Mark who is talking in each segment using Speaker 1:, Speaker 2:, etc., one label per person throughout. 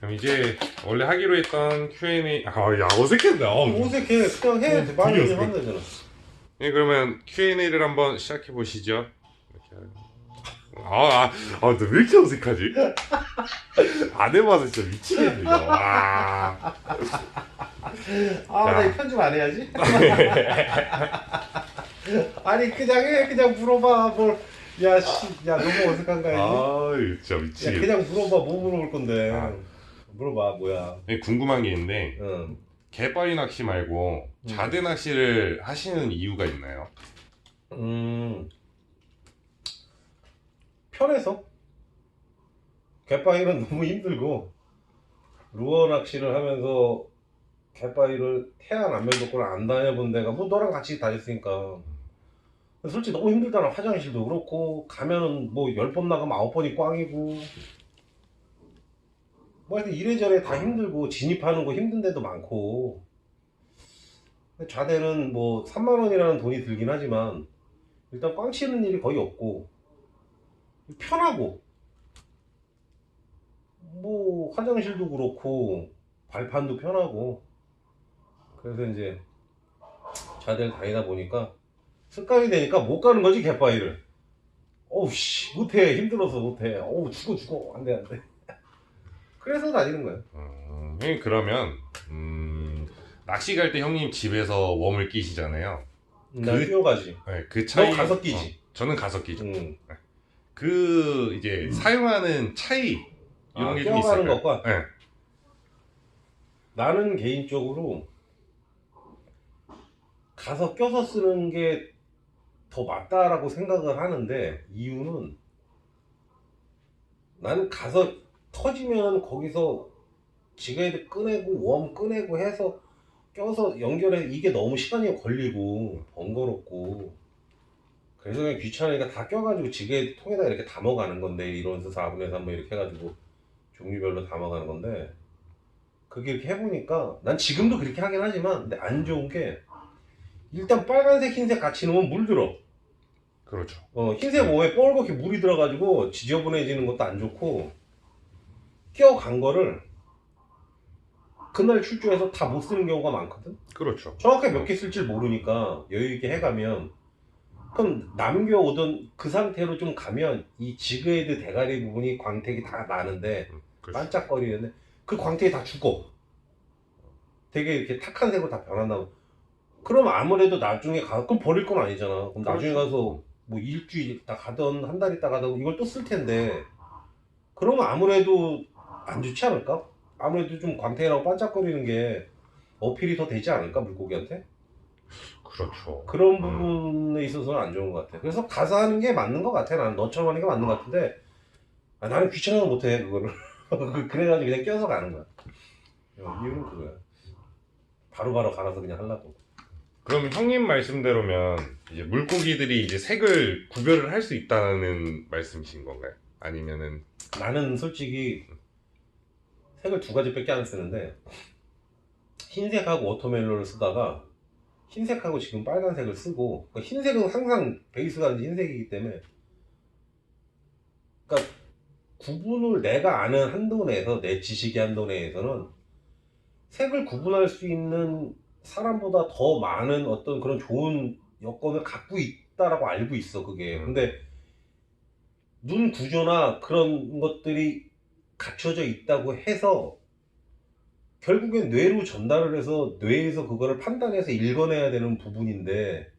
Speaker 1: 그럼 이제 원래 하기로 했던 Q&A 야 어색했네.
Speaker 2: 어색해. 그냥 해.
Speaker 1: 되게
Speaker 2: 말을
Speaker 1: 어색해.
Speaker 2: 하면 되잖아.
Speaker 1: 네, 그러면 Q&A를 한번 시작해 보시죠. 너 왜 이렇게 어색하지? 안 해봐서 진짜 미치겠네 이거. 와.
Speaker 2: 나 이 편집 안 해야지. 아니 그냥 해. 그냥 물어봐. 뭘. 야 너무 어색한가 이지?
Speaker 1: 진짜
Speaker 2: 야
Speaker 1: 미치겠네.
Speaker 2: 그냥 물어봐. 뭐 물어볼 건데.
Speaker 1: 아.
Speaker 2: 물어봐 뭐야.
Speaker 1: 궁금한 게 있는데
Speaker 2: 응.
Speaker 1: 갯바위 낚시 말고 자대 낚시를 하시는 이유가 있나요?
Speaker 2: 편해서. 갯바위는 너무 힘들고 루어 낚시를 하면서 갯바위를 태안 안면도권을 안 다녀본 데가 뭐 너랑 같이 다녔으니까 솔직히 너무 힘들잖아. 화장실도 그렇고 가면은 뭐 10번 나가면 9번이 꽝이고 뭐 하여튼 이래저래 다 힘들고 진입하는 거 힘든 데도 많고. 근데 좌대는 뭐 3만원이라는 돈이 들긴 하지만 일단 꽝 치는 일이 거의 없고 편하고 뭐 화장실도 그렇고 발판도 편하고 그래서 이제 좌대를 다니다 보니까 습관이 되니까 못 가는 거지 갯바위를. 어우 씨 못해. 힘들어서 못해. 어우 죽어 안돼. 그래서 다니는 거야.
Speaker 1: 형님 그러면 낚시 갈 때 형님 집에서 웜을 끼시잖아요.
Speaker 2: 난 뛰어가지.
Speaker 1: 네, 그 차이.
Speaker 2: 너 가서 끼지.
Speaker 1: 저는 가서 끼죠.
Speaker 2: 응.
Speaker 1: 그 이제 사용하는 차이 이런 게 좀
Speaker 2: 뛰어가는
Speaker 1: 있을까요?
Speaker 2: 것과
Speaker 1: 네.
Speaker 2: 나는 개인적으로 가서 껴서 쓰는 게 더 맞다라고 생각을 하는데 이유는 나는 가서 터지면 거기서 지게를 꺼내고 웜 꺼내고 해서 껴서 연결해 이게 너무 시간이 걸리고 번거롭고 그래서 그냥 귀찮으니까 다 껴가지고 지게 통에다 이렇게 담아가는 건데 이러면서 4분의 3뭐 이렇게 해가지고 종류별로 담아가는 건데 그게 이렇게 해보니까 난 지금도 그렇게 하긴 하지만 근데 안 좋은 게 일단 빨간색 흰색 같이 넣으면 물들어.
Speaker 1: 그렇죠.
Speaker 2: 흰색 웜에 뻘겋게 물이 들어가지고 지저분해지는 것도 안 좋고 껴간 거를 그날 출조해서 다 못 쓰는 경우가 많거든.
Speaker 1: 그렇죠.
Speaker 2: 정확하게 몇 개 쓸지 모르니까 여유있게 해가면 그럼 남겨오던 그 상태로 좀 가면 이 지그헤드 대가리 부분이 광택이 다 나는데
Speaker 1: 그렇죠.
Speaker 2: 반짝거리는데 그 광택이 다 죽어. 되게 이렇게 탁한 색으로 다 변한다고. 그럼 아무래도 나중에 그럼 버릴 건 아니잖아. 그럼
Speaker 1: 그렇죠.
Speaker 2: 나중에 가서 뭐 일주일 있다 가던 한 달 있다 가던 이걸 또 쓸 텐데 그러면 아무래도 안 좋지 않을까? 아무래도 좀 광택이라고 반짝거리는 게 어필이 더 되지 않을까 물고기한테?
Speaker 1: 그렇죠.
Speaker 2: 그런 부분에 있어서는 안 좋은 것 같아. 그래서 가서 하는 게 맞는 것 같아. 나는 너처럼 하는 게 맞는 것 같은데 나는 귀찮아서 못해 그거를. 그래가지고 그냥 껴서 가는 거야. 이유는 그거야. 바로바로 갈아서 그냥 하려고.
Speaker 1: 그럼 형님 말씀대로면 이제 물고기들이 이제 색을 구별을 할 수 있다는 말씀이신 건가요? 아니면은
Speaker 2: 나는 솔직히 색을 두 가지밖에 안 쓰는데 흰색하고 워터멜론을 쓰다가 흰색하고 지금 빨간색을 쓰고 그러니까 흰색은 항상 베이스가 흰색이기 때문에 그러니까 구분을 내가 아는 한도 내에서 내 지식의 한도 내에서는 색을 구분할 수 있는 사람보다 더 많은 어떤 그런 좋은 여건을 갖고 있다라고 알고 있어 그게. 근데 눈 구조나 그런 것들이 갖춰져 있다고 해서 결국엔 뇌로 전달을 해서 뇌에서 그거를 판단해서 읽어내야 되는 부분인데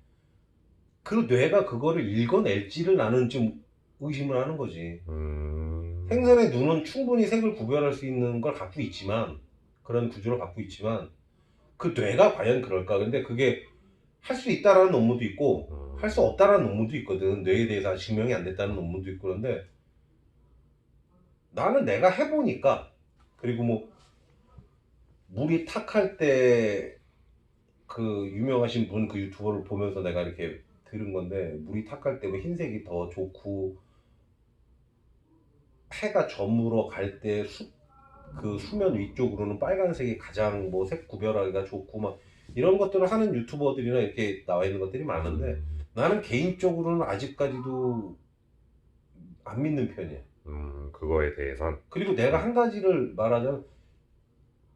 Speaker 2: 그 뇌가 그거를 읽어낼지를 나는 좀 의심을 하는 거지. 생선의 눈은 충분히 색을 구별할 수 있는 걸 갖고 있지만 그런 구조를 갖고 있지만 그 뇌가 과연 그럴까? 근데 그게 할 수 있다라는 논문도 있고 할 수 없다라는 논문도 있거든. 뇌에 대해서 아직 증명이 안 됐다는 논문도 있고 그런데 나는 내가 해보니까 그리고 뭐 물이 탁할 때 그 유명하신 분 그 유튜버를 보면서 내가 이렇게 들은 건데 물이 탁할 때 뭐 흰색이 더 좋고 해가 저물어 갈 때 그 수면 위쪽으로는 빨간색이 가장 뭐 색 구별하기가 좋고 막 이런 것들을 하는 유튜버들이나 이렇게 나와 있는 것들이 많은데 나는 개인적으로는 아직까지도 안 믿는 편이야.
Speaker 1: 그거에 대해선.
Speaker 2: 그리고 내가 한 가지를 말하자면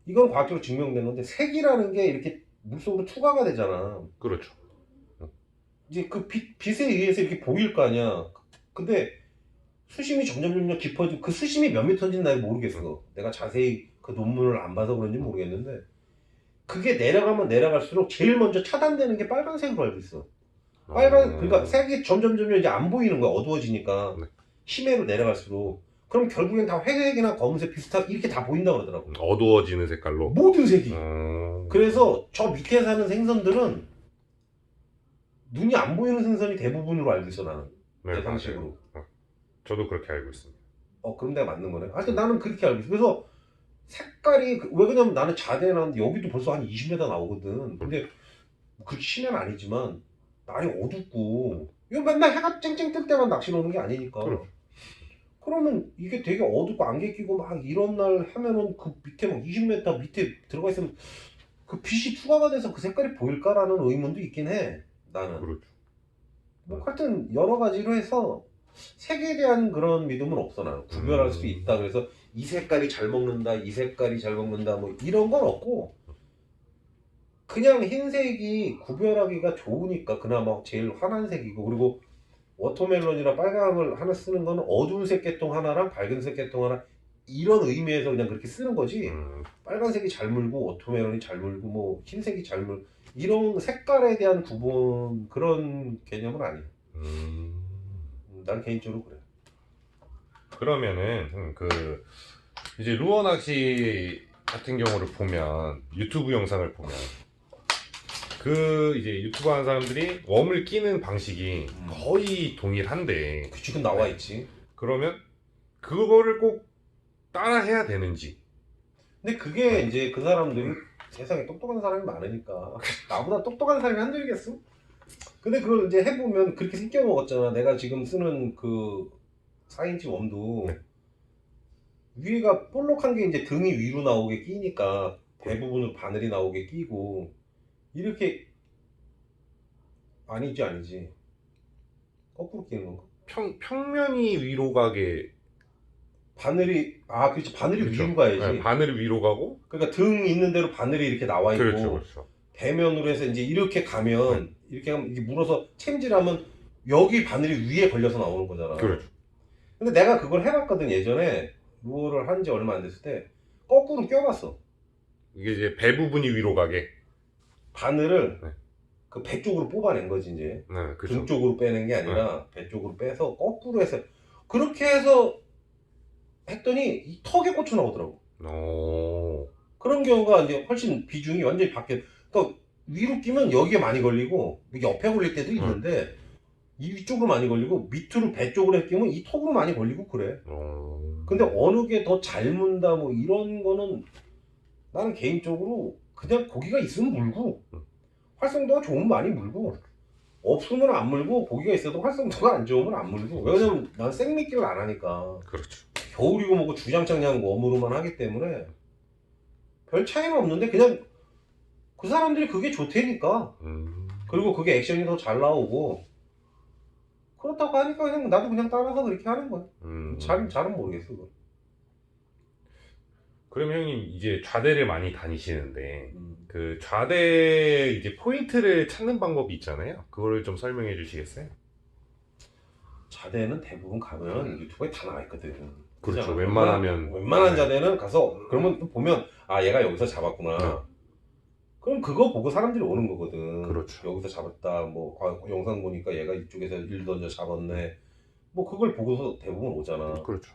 Speaker 2: 이건 과학적으로 증명된 건데 색이라는 게 이렇게 물속으로 투과가 되잖아.
Speaker 1: 그렇죠.
Speaker 2: 이제 그 빛에 의해서 이렇게 보일 거 아니야. 근데 수심이 점점 깊어지고 그 수심이 몇 미터인지는 나 모르겠어. 내가 자세히 그 논문을 안 봐서 그런지 모르겠는데 그게 내려가면 내려갈수록 제일 먼저 차단되는 게 빨간색으로 알고 있어. 그러니까 색이 점점 이제 안 보이는 거야. 어두워지니까.
Speaker 1: 네.
Speaker 2: 심해로 내려갈수록. 그럼 결국엔 다 회색이나 검은색 비슷하게 이렇게 다 보인다고 그러더라고.
Speaker 1: 어두워지는 색깔로.
Speaker 2: 모든 색이.
Speaker 1: 음.
Speaker 2: 그래서 저 밑에 사는 생선들은 눈이 안 보이는 생선이 대부분으로 알고 있어, 나는.
Speaker 1: 네,
Speaker 2: 내 상식으로.
Speaker 1: 맞아요. 저도 그렇게 알고 있습니다.
Speaker 2: 그럼 내가 맞는 거네. 하여튼 나는 그렇게 알고 있어. 그래서 색깔이, 왜 그러냐면 나는 자대에 나왔는데 여기도 벌써 한 20m 나오거든. 근데 그렇게 심해는 아니지만 날이 어둡고, 이거 맨날 해가 쨍쨍 뜰 때만 낚시를 오는 게 아니니까.
Speaker 1: 그럼.
Speaker 2: 그러면 이게 되게 어둡고 안개 끼고 막 이런 날 하면은 그 밑에 막 20m 밑에 들어가 있으면 그 빛이 투과가 돼서 그 색깔이 보일까라는 의문도 있긴 해. 나는.
Speaker 1: 그렇죠.
Speaker 2: 뭐 하여튼 여러 가지로 해서 색에 대한 그런 믿음은 없어. 나는 구별할 수 있다. 그래서 이 색깔이 잘 먹는다, 이 색깔이 잘 먹는다, 뭐 이런 건 없고 그냥 흰색이 구별하기가 좋으니까 그나마 제일 환한 색이고, 그리고 워터멜론이랑 빨강을 하나 쓰는 거는 어두운 색 계통 하나랑 밝은 색 계통 하나 이런 의미에서 그냥 그렇게 쓰는 거지. 빨간색이 잘 물고 워터멜론이 잘 물고 뭐 흰색이 잘 물고 이런 색깔에 대한 구분 그런 개념은 아니야. 난 개인적으로 그래.
Speaker 1: 그러면은 이제 루어 낚시 같은 경우를 보면 유튜브 영상을 보면 이제 유튜브 하는 사람들이 웜을 끼는 방식이 거의 동일한데
Speaker 2: 지금 나와 있지.
Speaker 1: 그러면 그거를 꼭 따라 해야 되는지.
Speaker 2: 근데 그게 이제 그 사람들이 세상에 똑똑한 사람이 많으니까 나보다 똑똑한 사람이 한둘이겠어? 근데 그걸 이제 해보면 그렇게 생겨 먹었잖아. 내가 지금 쓰는 그 4인치 웜도
Speaker 1: 네.
Speaker 2: 위에가 볼록한 게 이제 등이 위로 나오게 끼니까 대부분으로 바늘이 나오게 끼고 이렇게 아니지 거꾸로 끼는 건가?
Speaker 1: 평면이 위로 가게.
Speaker 2: 바늘이 그렇지 바늘이
Speaker 1: 그렇죠.
Speaker 2: 위로 가야지.
Speaker 1: 네, 바늘이 위로 가고.
Speaker 2: 그러니까 등 있는 대로 바늘이 이렇게 나와 있고
Speaker 1: 그렇죠.
Speaker 2: 대면으로 해서 이제 이렇게 가면 이렇게 하면 이게 물어서 챔질하면 여기 바늘이 위에 걸려서 나오는 거잖아.
Speaker 1: 그렇죠.
Speaker 2: 근데 내가 그걸 해봤거든. 예전에 루어를 한 지 얼마 안 됐을 때 거꾸로 껴봤어.
Speaker 1: 이게 이제 배 부분이 위로 가게.
Speaker 2: 바늘을
Speaker 1: 네.
Speaker 2: 그 배 쪽으로 뽑아낸 거지 이제.
Speaker 1: 네, 그렇죠.
Speaker 2: 등 쪽으로 빼는 게 아니라 배 쪽으로 빼서 거꾸로 해서 그렇게 해서 했더니 이 턱에 꽂혀 나오더라고. 그런 경우가 이제 훨씬 비중이 완전히 바뀌어. 그러니까 위로 끼면 여기에 많이 걸리고 옆에 걸릴 때도 있는데 이쪽으로 많이 걸리고 밑으로 배 쪽으로 끼면 이 턱으로 많이 걸리고 그래. 근데 어느 게 더 잘 문다 뭐 이런 거는 나는 개인적으로 그냥 고기가 있으면 물고 활성도가 좋으면 많이 물고 없으면 안 물고 고기가 있어도 활성도가 안 좋으면 안 물고. 왜냐면 난 생미끼를 안 하니까.
Speaker 1: 그렇죠.
Speaker 2: 겨울이고 뭐고 주장창 그냥 웜으로만 하기 때문에 별 차이는 없는데 그냥 그 사람들이 그게 좋다니까. 그리고 그게 액션이 더 잘 나오고 그렇다고 하니까 그냥 나도 그냥 따라서 그렇게 하는 거야. 잘은 모르겠어. 그거.
Speaker 1: 그럼 형님 이제 좌대를 많이 다니시는데 그 좌대 이제 포인트를 찾는 방법이 있잖아요. 그거를 좀 설명해 주시겠어요?
Speaker 2: 자대는 대부분 가면 유튜브에 다 나와 있거든.
Speaker 1: 그렇죠.
Speaker 2: 그잖아.
Speaker 1: 웬만한
Speaker 2: 웬만한 자대는 가서 그러면 또 보면 얘가 여기서 잡았구나.
Speaker 1: 네.
Speaker 2: 그럼 그거 보고 사람들이 오는 거거든.
Speaker 1: 그렇죠.
Speaker 2: 여기서 잡았다. 뭐 영상 보니까 얘가 이쪽에서 일 던져 잡았네. 뭐 그걸 보고서 대부분 오잖아.
Speaker 1: 그렇죠.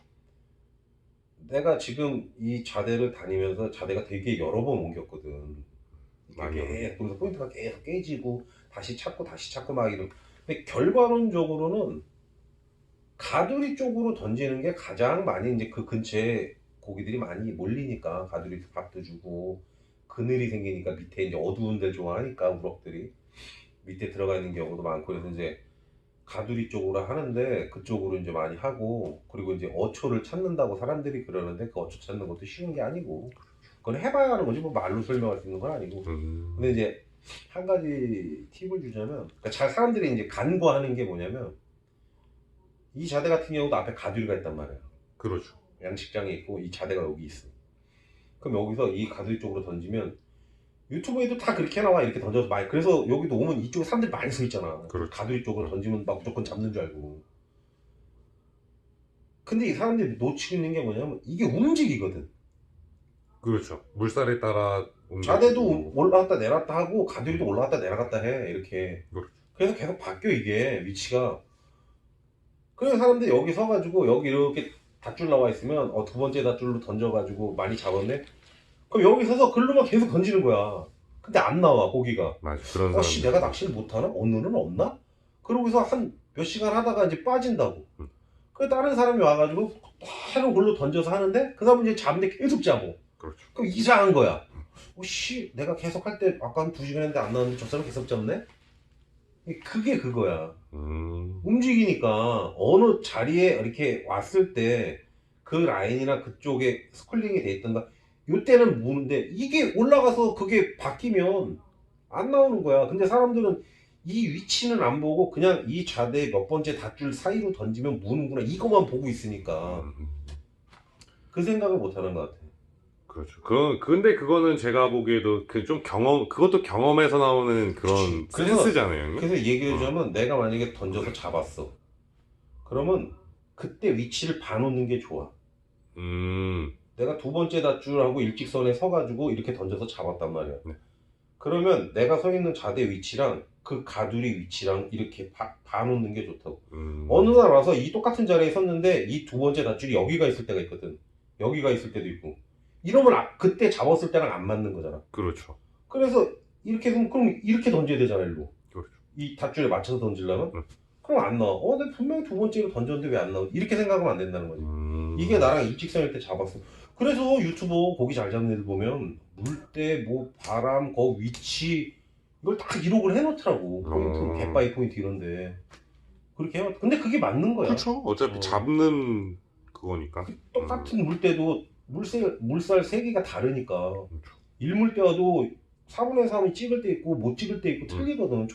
Speaker 2: 내가 지금 이 자대를 다니면서 자대가 되게 여러 번 옮겼거든. 그래서 포인트가 계속 깨지고 다시 찾고 막 이런. 근데 결과론적으로는 가두리 쪽으로 던지는 게 가장 많이 이제 그 근처에 고기들이 많이 몰리니까 가두리 밥도 주고 그늘이 생기니까 밑에 이제 어두운 데를 좋아하니까 우럭들이 밑에 들어가 있는 경우도 많고 그래서 이제 가두리 쪽으로 하는데 그쪽으로 이제 많이 하고 그리고 이제 어초를 찾는다고 사람들이 그러는데 그 어초 찾는 것도 쉬운 게 아니고 그건 해봐야 하는 거지 뭐 말로 설명할 수 있는 건 아니고. 근데 이제 한 가지 팁을 주자면 그러니까 사람들이 이제 간과하는 게 뭐냐면 이 자대 같은 경우도 앞에 가두리가 있단 말이에요.
Speaker 1: 그렇죠.
Speaker 2: 양식장이 있고 이 자대가 여기 있어. 그럼 여기서 이 가두리 쪽으로 던지면 유튜브에도 다 그렇게 나와. 이렇게 던져서 많이. 그래서 여기도 오면 이쪽에 사람들이 많이 서 있잖아.
Speaker 1: 그렇죠.
Speaker 2: 가두리 쪽으로 던지면 막 무조건 잡는 줄 알고. 근데 이 사람들이 놓치고 있는 게 뭐냐면 이게 움직이거든.
Speaker 1: 그렇죠. 물살에 따라 옮겨지고.
Speaker 2: 자대도 올라갔다 내려갔다 하고 가두리도 올라갔다 내려갔다 해. 이렇게.
Speaker 1: 그렇죠.
Speaker 2: 그래서 계속 바뀌어 이게 위치가. 그래서 사람들이 여기 서가지고 여기 이렇게 닷줄 나와 있으면 두 번째 닷줄로 던져가지고 많이 잡았네. 그럼 여기 서서 글로만 계속 던지는 거야. 근데 안 나와 고기가.
Speaker 1: 맞아. 그런 사람.
Speaker 2: 씨 내가 낚시를 못하나? 오늘은 없나? 그러고서 한 몇 시간 하다가 이제 빠진다고. 그 다른 사람이 와가지고 바로 글로 던져서 하는데 그 사람은 이제 잡는데 계속 잡어.
Speaker 1: 그렇죠.
Speaker 2: 그럼 이상한 거야. 씨 내가 계속 할 때 아까 한 2시간 했는데 안 나왔는데 저 사람 계속 잡네? 그게 그거야. 움직이니까 어느 자리에 이렇게 왔을 때 그 라인이나 그쪽에 스쿨링이 돼 있던가 요때는 무는데 이게 올라가서 그게 바뀌면 안 나오는 거야. 근데 사람들은 이 위치는 안 보고 그냥 이 좌대 몇 번째 닷줄 사이로 던지면 무는구나 이것만 보고 있으니까 그 생각을 못 하는 것 같아.
Speaker 1: 그렇죠. 근데 그거는 제가 보기에도 그 좀 그것도 경험에서 나오는 그런
Speaker 2: 그래서-
Speaker 1: 센스잖아요.
Speaker 2: 그래서 얘기를 하자면 내가 만약에 던져서 잡았어. 그러면 그때 위치를 봐놓는 게 좋아. 내가 두 번째 닷줄하고 일직선에 서가지고 이렇게 던져서 잡았단 말이야.
Speaker 1: 네.
Speaker 2: 그러면 내가 서 있는 좌대 위치랑 그 가두리 위치랑 이렇게 봐놓는 게 좋다고. 어느 날 와서 이 똑같은 자리에 섰는데 이 두 번째 닷줄이 여기가 있을 때가 있거든. 여기가 있을 때도 있고. 이러면 그때 잡았을 때랑 안 맞는 거잖아.
Speaker 1: 그렇죠.
Speaker 2: 그래서 이렇게 해서 그럼 이렇게 던져야 되잖아 일로.
Speaker 1: 그렇죠.
Speaker 2: 이 닷줄에 맞춰서 던지려면 그럼 안 나와. 내가 분명히 두 번째로 던졌는데 왜 안 나와? 이렇게 생각하면 안 된다는 거지. 이게 나랑 일직선일 때 잡았어. 그래서 유튜버 고기 잘 잡는 애들 보면 물때 뭐 바람 그 위치 이걸 다 기록을 해놓더라고. 포인트 갯바위 포인트 이런데 그렇게 해놓. 근데 그게 맞는 거야.
Speaker 1: 그렇죠. 어차피 잡는 그거니까.
Speaker 2: 똑같은 물때도 물살 세기가 다르니까.
Speaker 1: 그렇죠.
Speaker 2: 일물때와도 4분의 3이 찍을 때 있고 못 찍을 때 있고 틀리거든.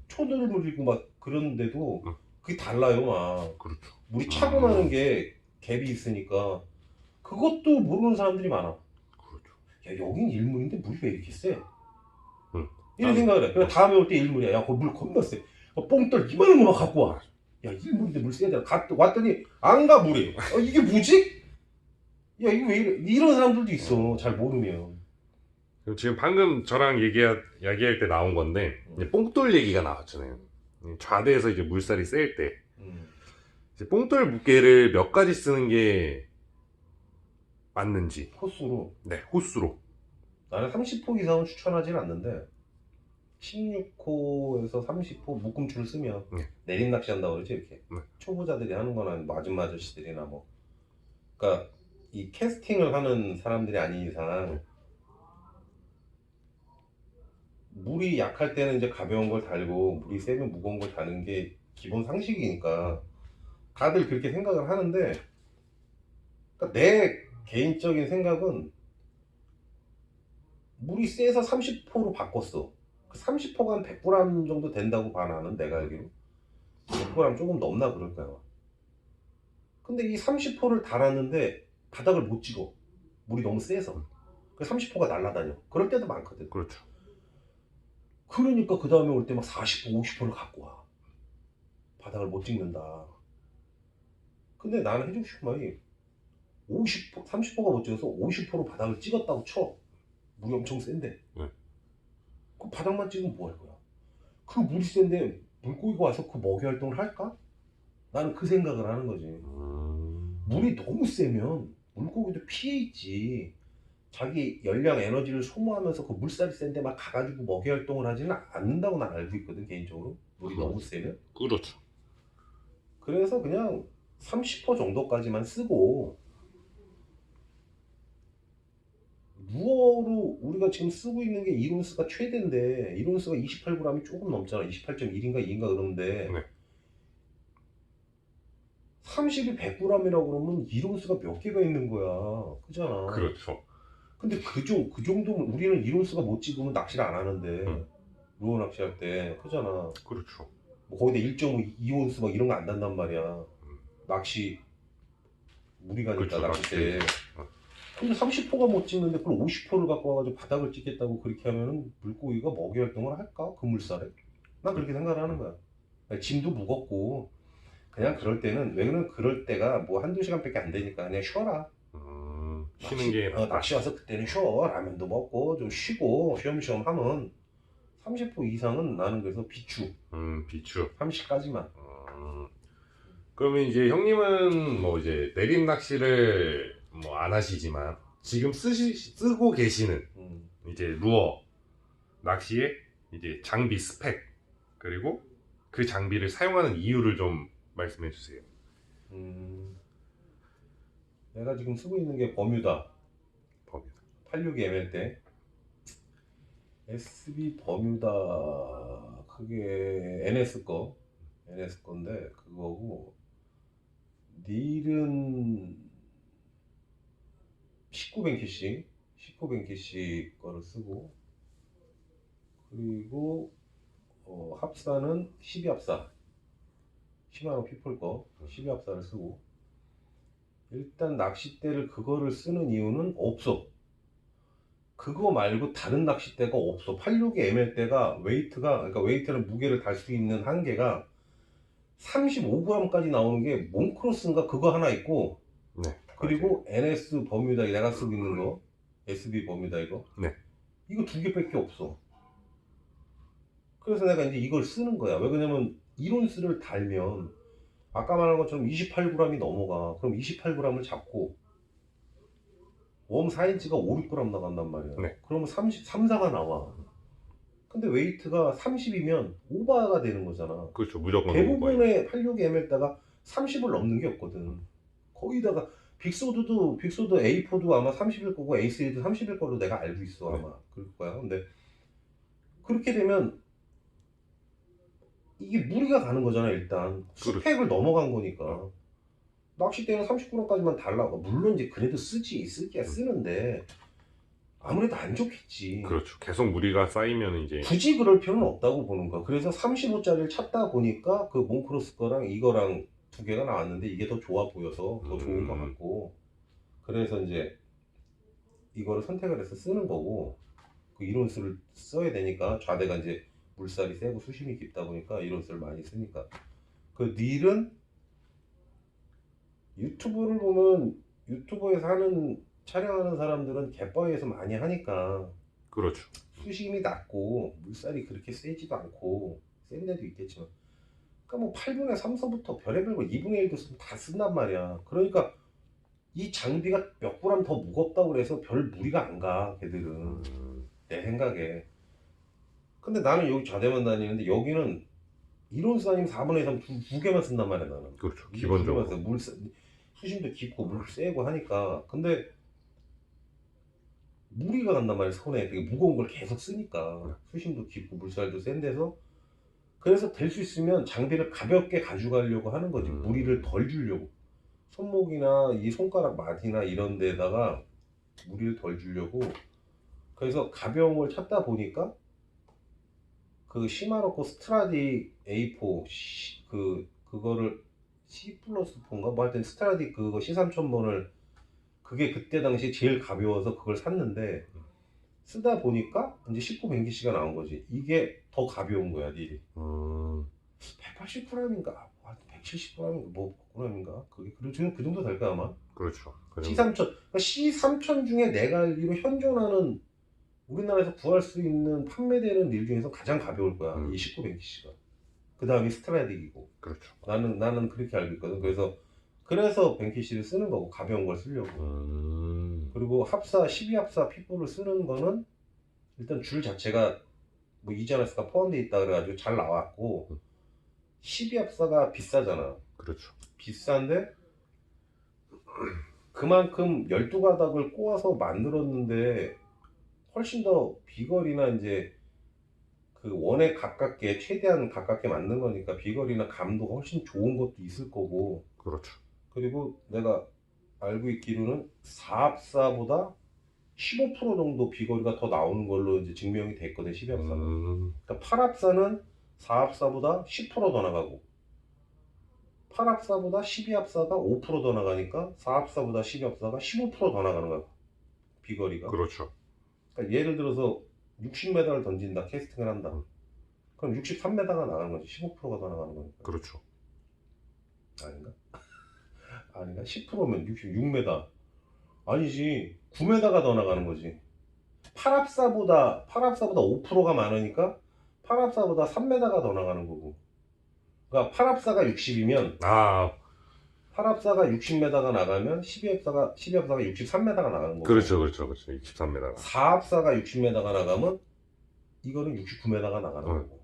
Speaker 2: 초들물이고 막 그러는데도 그게 달라요 막.
Speaker 1: 그렇죠.
Speaker 2: 물이 차고 나는 게 갭이 있으니까 그것도 모르는 사람들이 많아.
Speaker 1: 그렇죠.
Speaker 2: 야 여긴 일물인데 물이 왜 이렇게 세?
Speaker 1: 난-
Speaker 2: 이런 생각을 해. 그래 다음에 올 때 일물이야. 야 거기 물 겁나 세. 뽕떨 이만한 거 막 갖고 와. 야 일물인데 물 세야 돼. 왔더니 안 가 물이. 이게 뭐지? 야 이거 왜 이래? 이런 사람들도 있어. 잘 모르면.
Speaker 1: 지금 방금 저랑 이야기할 때 나온 건데 이제 뽕돌 얘기가 나왔잖아요. 좌대에서 이제 물살이 셀 때 이제 뽕돌 무게를 몇 가지 쓰는 게 맞는지.
Speaker 2: 코스로.
Speaker 1: 네, 호수로.
Speaker 2: 나는 30호 이상은 추천하지는 않는데 16호에서 30호 묶음줄을 쓰면 내림 낚시한다고 그러지 이렇게. 초보자들이 하는 거나 뭐 아줌마 아저씨들이나 뭐 그러니까 이 캐스팅을 하는 사람들이 아닌 이상 물이 약할 때는 이제 가벼운 걸 달고 물이 세면 무거운 걸 다는 게 기본 상식이니까 다들 그렇게 생각을 하는데 그러니까 내 개인적인 생각은 물이 세서 30호로 바꿨어. 그 30호가 한 100g 정도 된다고 봐 나는 내가 알기로 100g 조금 넘나 그럴 거야. 근데 이 30호를 달았는데 바닥을 못 찍어. 물이 너무 세서. 그 30호가 날아다녀. 그럴 때도 많거든.
Speaker 1: 그렇죠.
Speaker 2: 그러니까 그 다음에 올 때 막 40호, 50호를 갖고 와. 바닥을 못 찍는다. 근데 나는 해주고 싶은 말이 50호, 30호가 못 찍어서 50호로 바닥을 찍었다고 쳐. 물이 엄청 센데. 그 바닥만 찍으면 뭐 할 거야? 그 물이 센데 물고기가 와서 그 먹이 활동을 할까? 나는 그 생각을 하는 거지. 물이 너무 세면 물고기도 피해 있지. 자기 열량 에너지를 소모하면서 그 물살이 센데 막 가가지고 먹이 활동을 하지는 않는다고 난 알고 있거든 개인적으로. 물이 너무 세면.
Speaker 1: 그렇죠.
Speaker 2: 그래서 그냥 30호 정도까지만 쓰고 무어로 우리가 지금 쓰고 있는 게 이론스가 최대인데 이론스가 28g이 조금 넘잖아. 28.1인가 2인가 그러는데 30이 100g이라고 그러면 이론스가 몇 개가 있는 거야. 그잖아.
Speaker 1: 그렇죠.
Speaker 2: 근데 그 정도면 우리는 이론스가 못 찍으면 낚시를 안 하는데 루어 낚시할 때 그잖아. 물이 가니까
Speaker 1: 그렇죠,
Speaker 2: 낚싯대.
Speaker 1: 낚싯대.
Speaker 2: 근데 30호가 못 찍는데 그걸 50호를 갖고 와가지고 바닥을 찍겠다고 그렇게 하면은 물고기가 먹이 활동을 할까? 그 물살에? 난 그렇게 생각을 하는 거야. 짐도 무겁고 그냥 그럴 때는 왜냐면 그럴 때가 뭐 한두 시간밖에 안 되니까 그냥 쉬어라.
Speaker 1: 쉬는 게 낫다.
Speaker 2: 낚시 와서 그때는 쉬어. 라면도 먹고 좀 쉬고 쉬엄쉬엄 하면 30호 이상은 나는 그래서 비추.
Speaker 1: 비추.
Speaker 2: 30까지만.
Speaker 1: 그러면 이제 형님은 뭐 이제 내림 낚시를 뭐 안 하시지만 지금 쓰고 계시는 이제 루어 낚시의 이제 장비 스펙 그리고 그 장비를 사용하는 이유를 좀 말씀해 주세요.
Speaker 2: 내가 지금 쓰고 있는 게 버뮤다
Speaker 1: 범위다.
Speaker 2: 86 ML 대 SB 버뮤다 그게 NS 건데 그거고 닐은 19뱅키시 거를 쓰고 그리고 합사는 12합사 10만원 피플 거 12합사를 쓰고 일단 낚싯대를 그거를 쓰는 이유는 없어. 그거 말고 다른 낚싯대가 없어. 86의 ML대가 그러니까 웨이트는 무게를 달 수 있는 한계가 35g까지 나오는 게 몬크로스인가 그거 하나 있고
Speaker 1: 네.
Speaker 2: 그리고 NS 버뮤다 내가 쓰고 있는 거 SB 버뮤다 이거
Speaker 1: 네.
Speaker 2: 이거 두 개밖에 없어. 그래서 내가 이제 이걸 쓰는 거야. 왜 그러냐면 이론스를 달면 아까 말한 것처럼 28g이 넘어가. 그럼 28g을 잡고 웜 4인치가 5, 6g 나간단 말이야.
Speaker 1: 네.
Speaker 2: 그러면 33, 4가 나와. 근데 웨이트가 30이면 오버가 되는 거잖아.
Speaker 1: 그렇죠. 무조건
Speaker 2: 대부분의 86ML다가 30을 넘는 게 없거든. 거의다가 빅소드 A4도 아마 30일 거고 A3도 30일 거로 내가 알고 있어 아마. 그럴 거야. 근데 그렇게 되면 이게 무리가 가는 거잖아 일단. 스펙을 넘어간 거니까. 낚싯대는 30g까지만 달라고. 물론 이제 그래도 쓰기야 쓰는데 아무래도 안 좋겠지.
Speaker 1: 그렇죠. 계속 무리가 쌓이면 이제
Speaker 2: 굳이 그럴 필요는 없다고 보는 거야. 그래서 35짜리를 찾다 보니까 그 몬크로스 거랑 이거랑 두 개가 나왔는데 이게 더 좋아 보여서 더 좋은 것 같고 그래서 이제 이거를 선택을 해서 쓰는 거고 그 이론수를 써야 되니까 좌대가 이제 물살이 세고 수심이 깊다 보니까 이론수를 많이 쓰니까 그 닐은 유튜브를 보면 유튜브에서 촬영하는 사람들은 갯바위에서 많이 하니까
Speaker 1: 그렇죠.
Speaker 2: 수심이 낮고 물살이 그렇게 세지도 않고 센 데도 있겠지만 그러니까 뭐 8분의 3서부터 별의별 거 2분의 1도 다 쓴단 말이야. 그러니까 이 장비가 몇 그램 더 무겁다고 그래서 별 무리가 안 가 걔들은 내 생각에. 근데 나는 여기 좌대만 다니는데 여기는 이론수 다니면 4분의 3 두 개만 쓴단 말이야 나는.
Speaker 1: 그렇죠. 기본적으로.
Speaker 2: 수심도 깊고 물 세고 하니까. 근데 무리가 간단 말이야 손에. 되게 무거운 걸 계속 쓰니까. 수심도 깊고 물살도 센 데서 그래서 될 수 있으면 장비를 가볍게 가져가려고 하는 거지. 무리를 덜 주려고. 손목이나 이 손가락 마디나 이런 데다가 무리를 덜 주려고. 그래서 가벼운 걸 찾다 보니까 그 시마노코 스트라디 A4 그거를 C 플러스 4인가 뭐 하여튼 스트라디 그거 C3000번을 그게 그때 당시 제일 가벼워서 그걸 샀는데 쓰다 보니까 이제 19뱅키씨가 나온 거지. 이게 더 가벼운 거야 닐이. 180g인가 170g인가 뭐 g인가 그게 지금 그 정도 될까 아마.
Speaker 1: 그렇죠.
Speaker 2: C3000 그러니까 C3000 중에 내가 알기로 현존하는 우리나라에서 구할 수 있는 판매되는 닐 중에서 가장 가벼울 거야. 이 19뱅키씨가. 그 다음이 스트라딕이고.
Speaker 1: 그렇죠.
Speaker 2: 나는 그렇게 알고 있거든. 그래서 뱅키씨를 쓰는 거고 가벼운 걸 쓰려고. 그리고 합사 12합사 핏볼을 쓰는 거는 일단 줄 자체가 뭐 이자나스가 포함되어 있다 그래가지고 잘 나왔고 12합사가 비싸잖아.
Speaker 1: 그렇죠.
Speaker 2: 비싼데 그만큼 12가닥을 꼬아서 만들었는데 훨씬 더 비거리나 이제 그 원에 가깝게 최대한 가깝게 만든 거니까 비거리나 감도 훨씬 좋은 것도 있을 거고.
Speaker 1: 그렇죠.
Speaker 2: 그리고 내가 알고 있기로는 4합사보다 15% 정도 비거리가 더 나오는 걸로 이제 증명이 됐거든 12합사는. 그러니까 8합사는 4합사보다 10% 더 나가고 8합사보다 12합사가 5% 더 나가니까 4합사보다 12합사가 15% 더 나가는 거야. 비거리가.
Speaker 1: 그렇죠.
Speaker 2: 그러니까 예를 들어서 60m를 던진다, 캐스팅을 한다. 그럼 63m가 나가는 거지. 15%가 더 나가는 거니까.
Speaker 1: 그렇죠.
Speaker 2: 아닌가? 아닌가? 10%면 66m. 아니지. 9m가 더 나가는 거지. 8합사보다 5%가 많으니까 8합사보다 3m가 더 나가는 거고. 그러니까 8합사가 60이면
Speaker 1: 아,
Speaker 2: 8합사가 60m가 나가면 12합사가 63m가 나가는 거고.
Speaker 1: 그렇죠. 63m.
Speaker 2: 4합사가 60m가 나가면 이거는 69m가 나가는
Speaker 1: 응.
Speaker 2: 거고.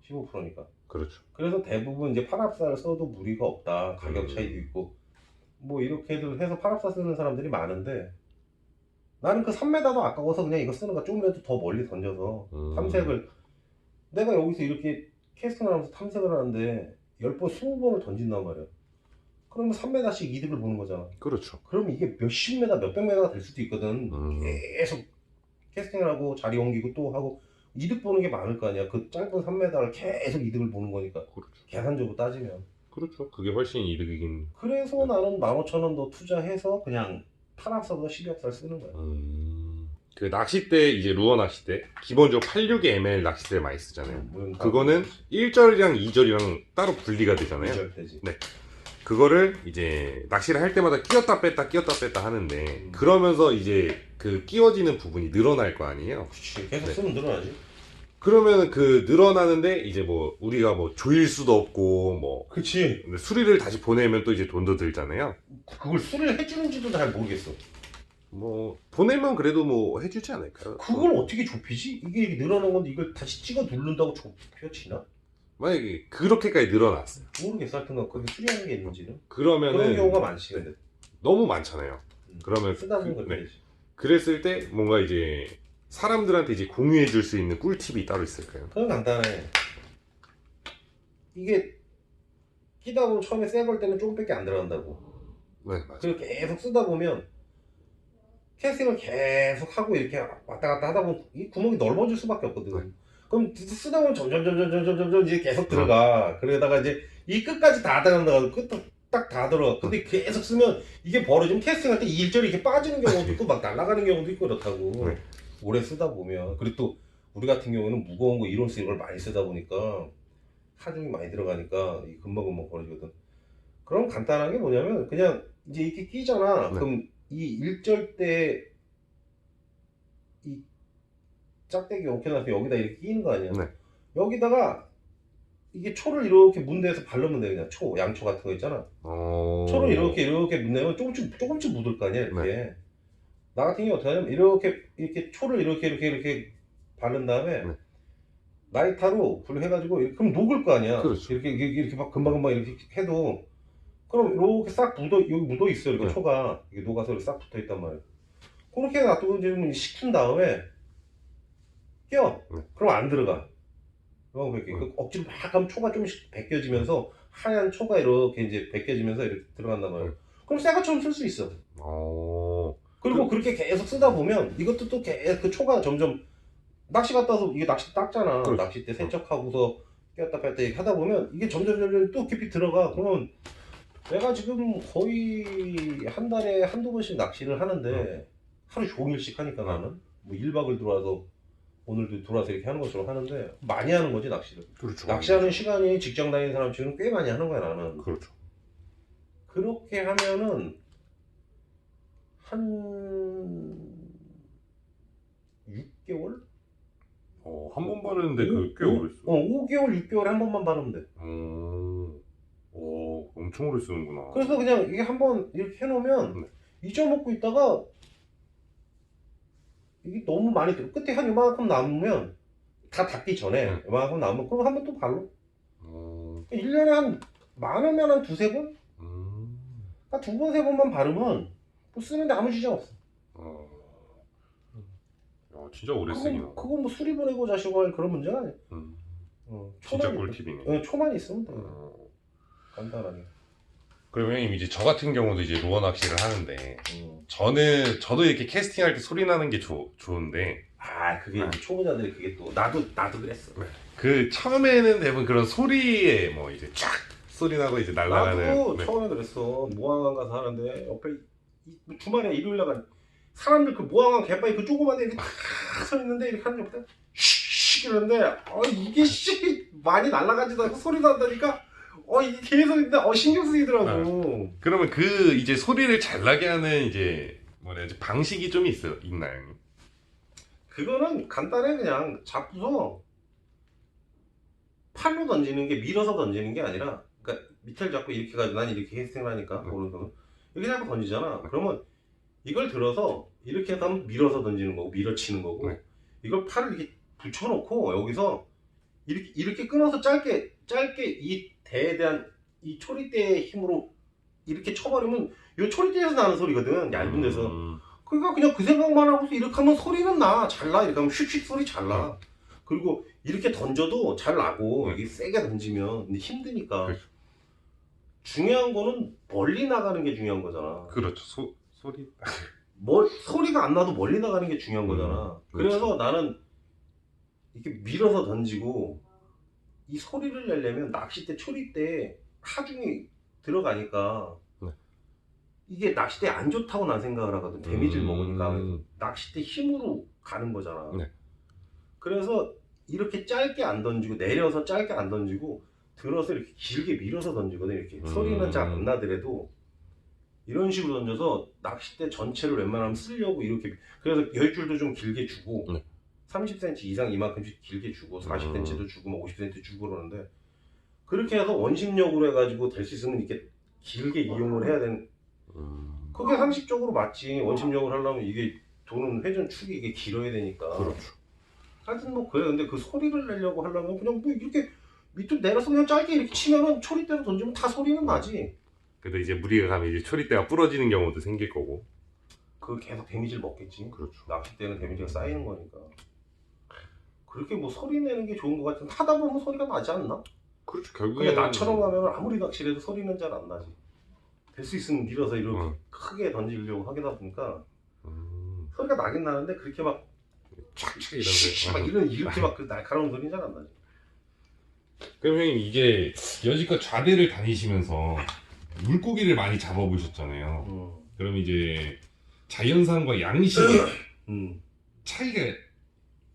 Speaker 2: 15%니까.
Speaker 1: 그렇죠.
Speaker 2: 그래서 대부분 이제 8합사를 써도 무리가 없다. 가격 차이도 있고. 뭐 이렇게들 해서 8합사 쓰는 사람들이 많은데 나는 그 3m도 아까워서 그냥 이거 쓰는 거 조금이라도 더 멀리 던져서 탐색을 내가 여기서 이렇게 캐스팅을 하면서 탐색을 하는데 10번, 20번을 던진단 말이야. 그러면 3m씩 이득을 보는 거잖아.
Speaker 1: 그렇죠.
Speaker 2: 그러면 이게 몇십 메다, 몇백 메다가 될 수도 있거든.
Speaker 1: 음.
Speaker 2: 계속 캐스팅을 하고 자리 옮기고 또 하고 이득 보는 게 많을 거 아니야. 그 짧은 3m를 계속 이득을 보는 거니까.
Speaker 1: 그렇죠.
Speaker 2: 계산적으로 따지면.
Speaker 1: 그렇죠. 그게 훨씬 이득이긴.
Speaker 2: 그래서 나는 15,000원 더 투자해서 그냥 8합사보다 12합사를 쓰는 거야.
Speaker 1: 그 낚싯대, 이제 루어 낚싯대 기본적으로 86ml 낚싯대를 많이 쓰잖아요. 그거는 1절이랑 2절이랑 따로 분리가 되잖아요.
Speaker 2: 2절 되지.
Speaker 1: 네. 그거를 이제 낚시를 할 때마다 끼웠다 뺐다 하는데 그러면서 이제 그 끼워지는 부분이 늘어날 거 아니에요.
Speaker 2: 그치. 계속
Speaker 1: 네.
Speaker 2: 쓰면 늘어나지.
Speaker 1: 그러면 그 늘어나는데 이제 뭐 우리가 뭐 조일 수도 없고 뭐
Speaker 2: 그치.
Speaker 1: 수리를 다시 보내면 또 이제 돈도 들잖아요.
Speaker 2: 그걸 수리를 해주는지도 잘 모르겠어.
Speaker 1: 뭐 보내면 그래도 뭐 해주지 않을까요?
Speaker 2: 그걸 어떻게 좁히지? 이게 늘어난 건데 이걸 다시 찍어 누른다고 좁혀지나?
Speaker 1: 만약에 그렇게까지 늘어났어요.
Speaker 2: 모르겠어. 하여튼 그게 수리하는 게 있는지는.
Speaker 1: 그러면은
Speaker 2: 그런 경우가 많지. 근데.
Speaker 1: 너무 많잖아요. 그러면
Speaker 2: 쓰다 보면 그렇게
Speaker 1: 네.
Speaker 2: 되지.
Speaker 1: 그랬을 때 뭔가 이제 사람들한테 이제 공유해 줄 수 있는 꿀팁이 따로 있을까요?
Speaker 2: 그건 간단해. 이게 끼다 보면 처음에 새 걸 때는 조금밖에 안 들어간다고.
Speaker 1: 네, 맞아요.
Speaker 2: 그리고 계속 쓰다 보면 캐스팅을 계속 하고 이렇게 왔다 갔다 하다 보면 이 구멍이 넓어질 수밖에 없거든.
Speaker 1: 네.
Speaker 2: 그럼 쓰다 보면 점점 이제 계속 들어가. 그러다가 이제 이 끝까지 다 들어간다고 딱 다 들어. 근데 계속 쓰면 이게 벌어지면 캐스팅할 때 이 일절이 이렇게 빠지는 경우도 있고 막 날아가는 경우도 있고 그렇다고.
Speaker 1: 네.
Speaker 2: 오래 쓰다 보면. 그리고 또 우리 같은 경우는 무거운 거 이론 쓰는 걸 많이 쓰다 보니까 하중이 많이 들어가니까 금방금방 벌어지거든. 그럼 간단한 게 뭐냐면 그냥 이제 이렇게 끼잖아.
Speaker 1: 네.
Speaker 2: 그럼 이 일절 때 이 짝대기 이렇게 놔서 여기다 이렇게 끼는 거 아니야.
Speaker 1: 네.
Speaker 2: 여기다가 이게 초를 이렇게 문대에서 바르면 돼. 그냥 양초 같은 거 있잖아. 초를 이렇게 문대면 조금씩 묻을 거 아니야. 이렇게.
Speaker 1: 네.
Speaker 2: 나 같은 경우 어떻게 하냐면 이렇게 초를 이렇게 바른 다음에
Speaker 1: 네.
Speaker 2: 라이터로 불 해가지고 그럼 녹을 거 아니야.
Speaker 1: 그렇죠.
Speaker 2: 이렇게 막 금방금방 이렇게 해도 그럼 이렇게 싹 여기 묻어 있어. 이렇게
Speaker 1: 네.
Speaker 2: 초가 이게 녹아서 이렇게 싹 붙어 있단 말이야. 그렇게 놔두고 이제 식힌 다음에 끼워.
Speaker 1: 네.
Speaker 2: 그럼 안 들어가. 억지로 막 하면 초가 좀씩 벗겨지면서 하얀 초가 이렇게 이제 벗겨지면서 이렇게 들어간단 말이야. 그럼 새 것처럼 쓸 수 있어. 그리고 그렇게 계속 쓰다 보면 이것도 또 그 초가 점점 낚시 갔다 와서 이게 낚시 닦잖아.
Speaker 1: 그렇죠.
Speaker 2: 낚싯대 세척하고서 꼈다 뺐다 이렇게 하다 보면 이게 점점 또 깊이 들어가. 그러면 내가 지금 거의 한 달에 한두 번씩 낚시를 하는데 하루 종일씩 하니까 나는 뭐 1박을 들어와서 오늘도 들어와서 이렇게 하는 것처럼 하는데 많이 하는 거지 낚시를.
Speaker 1: 그렇죠.
Speaker 2: 낚시하는 시간이 직장 다니는 사람 지금 꽤 많이 하는 거야 나는.
Speaker 1: 그렇죠.
Speaker 2: 그렇게 하면은 한 6개월?
Speaker 1: 한 번 바르는데 꽤 오래 써.
Speaker 2: 5개월, 6개월에 한 번만 바르면 돼.
Speaker 1: 엄청 오래 쓰는구나.
Speaker 2: 그래서 그냥 이게 한 번 이렇게 해놓으면 잊어먹고 있다가 이게 너무 많이 들어. 끝에 한 요만큼 남으면 다 닦기 전에 요만큼 남으면 그럼 한 번 또 발로. 1년에 한 많으면 한 두세 번? 한 두 번, 세 번만 바르면 뭐 쓰는데 아무 지장 없어.
Speaker 1: 진짜 오래 쓰긴.
Speaker 2: 그거 뭐 수리 보내고 자시고 할 그런 문제가 아니야.
Speaker 1: 진짜 꿀팁이네.
Speaker 2: 초만 있으면 돼. 간단하게.
Speaker 1: 그리고 형님 이제 저 같은 경우도 이제 루어 낚시를 하는데 저도 이렇게 캐스팅할 때 소리 나는 게 좋은데
Speaker 2: 그게 이제 초보자들이 그게 또 나도 그랬어.
Speaker 1: 그 처음에는 대부분 그런 소리에 뭐 이제 쫙 소리 나고 이제 날아가는.
Speaker 2: 나도
Speaker 1: 네.
Speaker 2: 처음에 그랬어. 모항항 가서 하는데 옆에 주말에 일요일 나간 사람들 그 모항항 갯바위 그 조그만 데 이렇게 탁서 있는데 이렇게 하는 옆에 슉 이러는데 이게 씨 많이 날아가지도 않고 소리도 안 나니까 이게 계속 있는데 신경 쓰이더라고.
Speaker 1: 그러면 그 이제 소리를 잘 나게 하는 이제 뭐라 해야지 방식이 좀 있나요?
Speaker 2: 그거는 간단해. 그냥 잡고서 팔로 던지는 게 밀어서 던지는 게 아니라 그러니까 밑을 잡고 이렇게 가지고 난 이렇게 캐스팅을 하니까 오른손은 이렇게 잡고 던지잖아. 그러면 이걸 들어서 이렇게 하면 밀어서 던지는 거고 밀어치는 거고
Speaker 1: 네.
Speaker 2: 이걸 팔을 이렇게 붙여놓고 여기서 이렇게 끊어서 짧게 이 대에 대한 이 초리대의 힘으로 이렇게 쳐버리면 이 초리대에서 나는 소리거든. 얇은 데서. 그러니까 그냥 그 생각만 하고서 이렇게 하면 소리는 나. 잘 나. 이렇게 하면 슉슉 소리 잘 나. 그리고 이렇게 던져도 잘 나고 이게 세게 던지면 근데 힘드니까.
Speaker 1: 그렇죠.
Speaker 2: 중요한 거는 멀리 나가는 게 중요한 거잖아.
Speaker 1: 그렇죠. 소리.
Speaker 2: 소리가 안 나도 멀리 나가는 게 중요한 거잖아.
Speaker 1: 그렇죠.
Speaker 2: 그래서 나는 이렇게 밀어서 던지고 이 소리를 내려면 낚싯대 초리대 하중이 들어가니까
Speaker 1: 네.
Speaker 2: 이게 낚싯대 안 좋다고 난 생각을 하거든. 데미지를 먹으니까 낚싯대 힘으로 가는 거잖아.
Speaker 1: 네.
Speaker 2: 그래서 이렇게 짧게 안 던지고 내려서 짧게 안 던지고 들어서 이렇게 길게 밀어서 던지거든. 이렇게 소리는 잘 안 나더라도 이런 식으로 던져서 낚싯대 전체를 웬만하면 쓰려고 이렇게. 그래서 열줄도 좀 길게 주고 30cm 이상 이만큼씩 길게 주고 40cm도 주고 뭐 50cm 주고 그러는데 그렇게 해서 원심력으로 해가지고 될 수 있으면 이렇게 길게 이용을 해야 되는. 그게 상식적으로 맞지. 원심력을 하려면 이게 도는 회전축이 이게 길어야 되니까.
Speaker 1: 그렇죠.
Speaker 2: 하여튼 뭐 그래. 근데 그 소리를 내려고 하려면 그냥 뭐 이렇게 밑으로 내려서 그냥 짧게 이렇게 치면은 초리대로 던지면 다 소리는 나지.
Speaker 1: 근데 이제 무리가 가면 이제 초리대가 부러지는 경우도 생길 거고.
Speaker 2: 그 계속 데미지를 먹겠지.
Speaker 1: 그렇죠.
Speaker 2: 낚싯대는 데미지가 쌓이는 거니까. 그렇게 뭐 소리 내는 게 좋은 것 같은데 하다 보면 소리가 나지 않나?
Speaker 1: 그렇죠.
Speaker 2: 근데
Speaker 1: 결국에
Speaker 2: 나처럼 하면 아무리 낚시해도 소리는 잘 안 나지. 될 수 있으면 밀어서 이렇게 크게 던지려고 하다 보니까 소리가 나긴 나는데 그렇게 막
Speaker 1: 촥촥
Speaker 2: 막 이렇게 막 그 날카로운 소리는 잘 안 나지.
Speaker 1: 그럼 형님 이제 여지껏 좌대를 다니시면서 물고기를 많이 잡아보셨잖아요. 그럼 이제 자연산과 양식의 차이가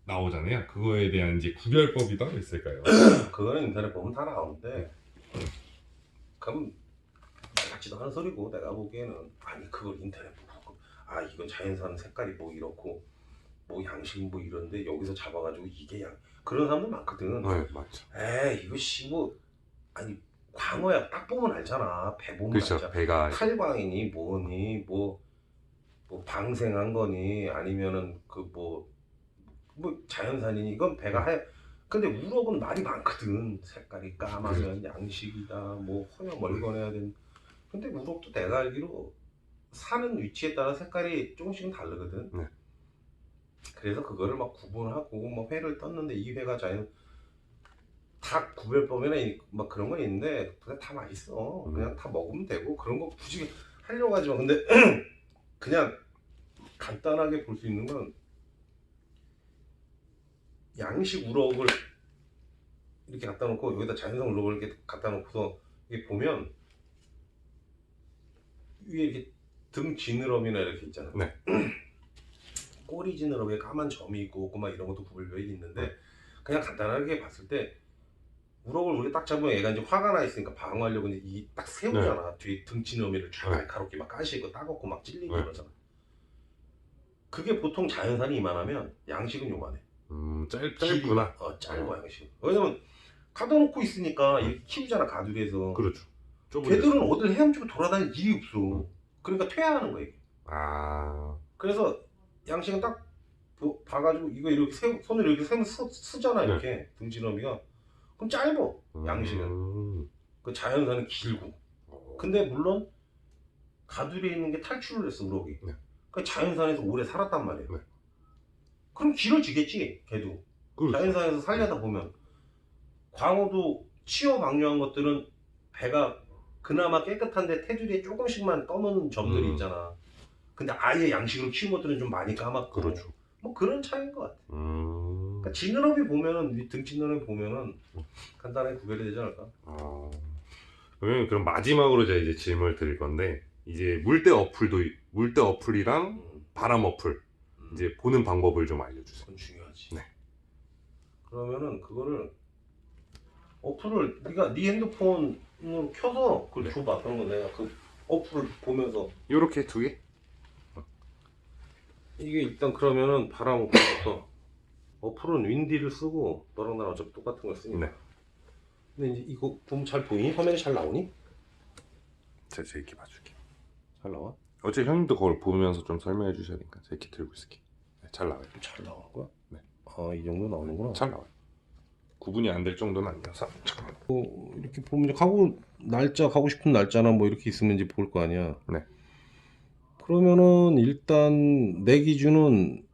Speaker 1: 나오잖아요. 그거에 대한 이제 구별법이 따로 있을까요?
Speaker 2: 그거는 인터넷 보면 다 나오는데 그럼 말 같지도 않은 소리고 내가 보기에는 아니 그걸 인터넷 보고 이건 자연산 색깔이 뭐 이렇고 뭐 양식 뭐 이런데 여기서 잡아가지고 이게 그런 사람들 많거든.
Speaker 1: 네, 맞죠.
Speaker 2: 에이 이거 뭐 아니 광어야 딱 보면 알잖아. 배 보면
Speaker 1: 그렇죠.
Speaker 2: 알잖아.
Speaker 1: 배가
Speaker 2: 탈광이니 뭐니 뭐 방생한 거니 아니면은 그 뭐 자연산이니 이건 배가 하얘. 근데 우럭은 말이 많거든. 색깔이 까마면 양식이다 뭐 허여 멀건해야 되는. 근데 우럭도 내가 알기로 사는 위치에 따라 색깔이 조금씩은 다르거든.
Speaker 1: 네.
Speaker 2: 그래서 그거를 막 구분하고 뭐 회를 떴는데 이 회가 다 구별법이나 막 그런 건 있는데 그냥 다 맛있어. 그냥 다 먹으면 되고 그런 거 굳이 하려고 하지 마. 근데 그냥 간단하게 볼 수 있는 건 양식 우럭을 이렇게 갖다 놓고 여기다 자연산 우럭을 이렇게 갖다 놓고서 이게 보면 위에 이렇게 등 지느러미나 이렇게 있잖아.
Speaker 1: 네.
Speaker 2: 꼬리 지느러미에 까만 점이 있고 막 이런 것도 구별되어 있는데 그냥 간단하게 봤을 때 우럭을 우리가 딱 잡으면 얘가 이제 화가 나 있으니까 방어하려고 이제 이 딱 세우잖아. 뒤에 등 지느러미를 쫙 날카롭게 막 까시고 따갑고 막 찔리고 그러잖아. 그게 보통 자연산이 이만하면 양식은 요만해.
Speaker 1: 짧구나.
Speaker 2: 짧아 양식. 왜냐면 가둬 놓고 있으니까 이렇게 키우잖아 가두리에서.
Speaker 1: 그렇죠.
Speaker 2: 걔들은 어딜 헤엄치고 돌아다닐 일이 없어. 그러니까 퇴화하는 거야 이게. 그래서 양식은 딱 봐가지고 이거 이렇게 손을 이렇게 세면 쓰잖아 이렇게 등지러미가. 그럼 짧아 양식은. 그 자연산은 길고. 근데 물론 가두리에 있는 게 탈출을 했어 우럭이. 그 자연산에서 오래 살았단 말이야. 그럼 길어지겠지 걔도.
Speaker 1: 그렇죠.
Speaker 2: 자연산에서 살려다 보면. 광어도 치어 방류한 것들은 배가 그나마 깨끗한데 테두리에 조금씩만 검은 점들이 있잖아. 근데 아예 양식으로 키운 것들은 좀 많이 까맣고.
Speaker 1: 그렇죠.
Speaker 2: 뭐 그런 차이인 것 같아. 그러니까 지느러미 보면은 등 지느러미 보면은 간단하게 구별이 되지 않을까?
Speaker 1: 그럼 마지막으로 제가 이제 질문을 드릴 건데, 이제 물때 어플이랑 바람 어플 이제 보는 방법을 좀 알려주세요.
Speaker 2: 그건 중요하지.
Speaker 1: 네.
Speaker 2: 그러면은 그거를 어플을 네가 네 핸드폰으로 켜서 그걸
Speaker 1: 네.
Speaker 2: 줘봐. 그런 거 내가 그 어플을 보면서
Speaker 1: 요렇게 두 개?
Speaker 2: 이게 일단 그러면은 바람 어플부터 어플은 윈디를 쓰고 너랑 나랑 어차피 똑같은 걸 쓰니까.
Speaker 1: 네.
Speaker 2: 근데 이제 이거 보면 잘 보이니? 화면이 잘 나오니?
Speaker 1: 제가 이렇게 봐줄게요.
Speaker 2: 잘 나와?
Speaker 1: 어제 형님도 그걸 보면서 좀 설명해 주셔야 되니까 제가 이렇게 들고 있을게요. 네, 잘 나와요.
Speaker 2: 잘 나오는 거야?
Speaker 1: 네.
Speaker 2: 아, 이 정도 나오는구나.
Speaker 1: 잘 나와요. 구분이 안 될 정도는 아니어서. 잠깐만.
Speaker 2: 이렇게 보면 이제 가고 싶은 날짜나 뭐 이렇게 있으면 이제 볼 거 아니야.
Speaker 1: 네.
Speaker 2: 그러면은 일단 내 기준은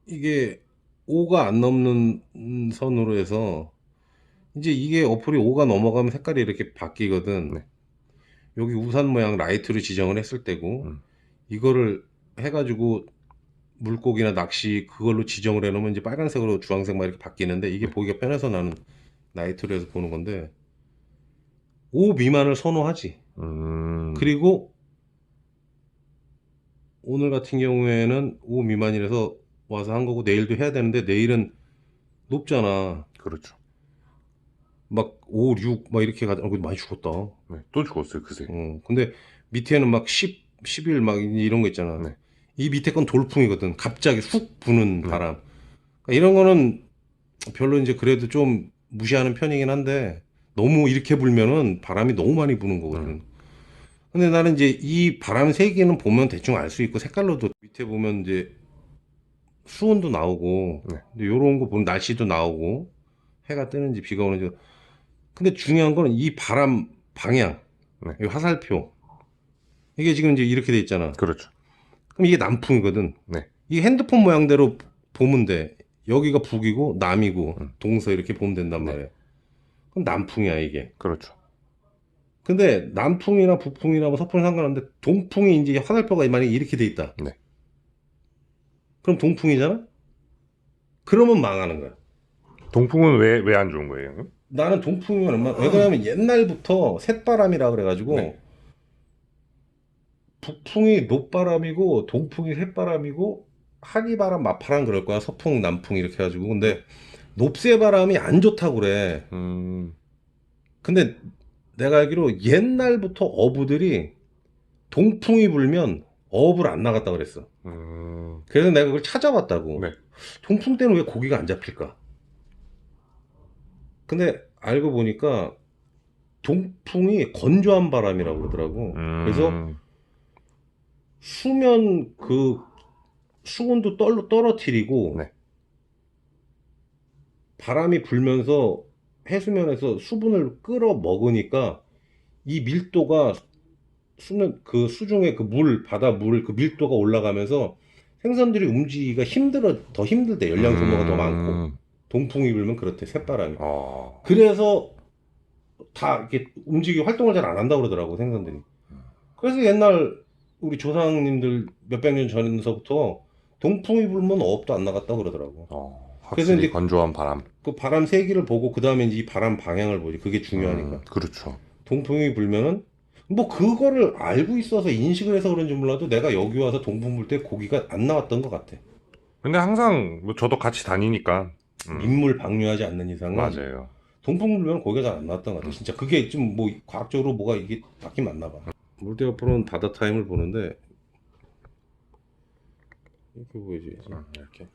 Speaker 2: 이게 5가 안 넘는 선으로 해서 이제 이게 어플이 5가 넘어가면 색깔이 이렇게 바뀌거든.
Speaker 1: 네.
Speaker 2: 여기 우산 모양 라이트로 지정을 했을 때고 이거를 해가지고 물고기나 낚시 그걸로 지정을 해놓으면 이제 빨간색으로 주황색 막 이렇게 바뀌는데 이게
Speaker 1: 네.
Speaker 2: 보기가 편해서 나는 라이트로 해서 보는 건데 5 미만을 선호하지. 그리고 오늘 같은 경우에는 5 미만이라서 와서 한 거고 내일도 해야 되는데 내일은 높잖아.
Speaker 1: 그렇죠.
Speaker 2: 막 5, 6 막 이렇게 가다 많이 죽었다.
Speaker 1: 네. 또 죽었어요 그새.
Speaker 2: 근데 밑에는 막 10, 11 막 이런 거 있잖아.
Speaker 1: 네.
Speaker 2: 이 밑에 건 돌풍이거든. 갑자기 훅 부는
Speaker 1: 네.
Speaker 2: 바람. 그러니까 이런 거는 별로 이제 그래도 좀 무시하는 편이긴 한데 너무 이렇게 불면은 바람이 너무 많이 부는 거거든. 근데 나는 이제 이 바람 세기는 보면 대충 알 수 있고 색깔로도 밑에 보면 이제 수온도 나오고
Speaker 1: 네.
Speaker 2: 요런 거 보면 날씨도 나오고 해가 뜨는지 비가 오는지. 근데 중요한 거는 이 바람 방향,
Speaker 1: 네.
Speaker 2: 이 화살표 이게 지금 이제 이렇게 돼 있잖아.
Speaker 1: 그렇죠.
Speaker 2: 그럼 이게 남풍이거든.
Speaker 1: 네.
Speaker 2: 이 핸드폰 모양대로 보면 돼. 여기가 북이고 남이고 동서 이렇게 보면 된단
Speaker 1: 네.
Speaker 2: 말이야. 그럼 남풍이야 이게.
Speaker 1: 그렇죠.
Speaker 2: 근데 남풍이나 북풍이나 뭐 서풍이 상관없는데 동풍이 이제 화살표가 만약에 이렇게 돼 있다.
Speaker 1: 네.
Speaker 2: 그럼 동풍이잖아? 그러면 망하는 거야.
Speaker 1: 동풍은 왜 안 좋은 거예요, 형님?
Speaker 2: 나는 동풍이면 왜 그러냐면 옛날부터 셋바람이라 그래가지고
Speaker 1: 네.
Speaker 2: 북풍이 노바람이고 동풍이 셋바람이고 한이바람 마파람 그럴 거야. 서풍 남풍 이렇게 해가지고. 근데 높새바람이 안 좋다고 그래. 근데 내가 알기로 옛날부터 어부들이 동풍이 불면 어업을 안 나갔다 그랬어. 그래서 내가 그걸 찾아봤다고.
Speaker 1: 네.
Speaker 2: 동풍 때는 왜 고기가 안 잡힐까? 근데 알고 보니까 동풍이 건조한 바람이라고 그러더라고. 그래서 수면 그 수온도 떨어뜨리고
Speaker 1: 네.
Speaker 2: 바람이 불면서 해수면에서 수분을 끌어 먹으니까 이 밀도가 수면 그 수중에 그 바다 물 그 밀도가 올라가면서 생선들이 움직이기가 더 힘들대. 열량 소모가 더 많고. 동풍이 불면 그렇대. 새바람이. 그래서 다 이렇게 활동을 잘 안 한다고 그러더라고 생선들이. 그래서 옛날 우리 조상님들 몇백 년 전서부터 동풍이 불면 어업도 안 나갔다고 그러더라고.
Speaker 1: 그래서 이제 건조한 바람.
Speaker 2: 그 바람 세기를 보고 그 다음에 이제 이 바람 방향을 보지. 그게 중요하니까.
Speaker 1: 그렇죠.
Speaker 2: 동풍이 불면은 뭐 그거를 알고 있어서 인식을 해서 그런지 몰라도 내가 여기 와서 동풍 불 때 고기가 안 나왔던 것 같아.
Speaker 1: 근데 항상 뭐 저도 같이 다니니까
Speaker 2: 민물 방류하지 않는 이상은
Speaker 1: 맞아요.
Speaker 2: 동풍 불면 고기가 잘 안 나왔던 것 같아. 진짜 그게 좀 뭐 과학적으로 뭐가 이게 바뀌 맞나 봐. 물대 어플은 바다 타임을 보는데 이렇게 보이지.
Speaker 1: 이렇게.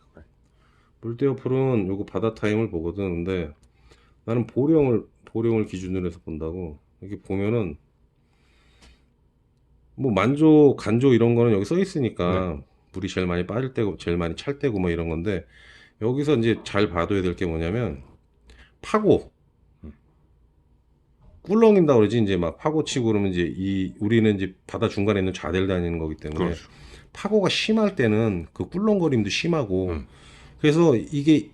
Speaker 2: 물대 어플은 요거 바다 타임을 보거든. 근데 나는 보령을 기준으로 해서 본다고. 이렇게 보면은 뭐 만조, 간조 이런 거는 여기 써 있으니까 물이 제일 많이 빠질 때고 제일 많이 찰 때고 뭐 이런 건데 여기서 이제 잘 봐둬야 될 게 뭐냐면 파고 꿀렁인다 그러지. 이제 막 파고 치고 그러면 이제 우리는 이제 바다 중간에 있는 좌대를 다니는 거기 때문에
Speaker 1: 그렇죠.
Speaker 2: 파고가 심할 때는 그 꿀렁거림도 심하고 그래서 이게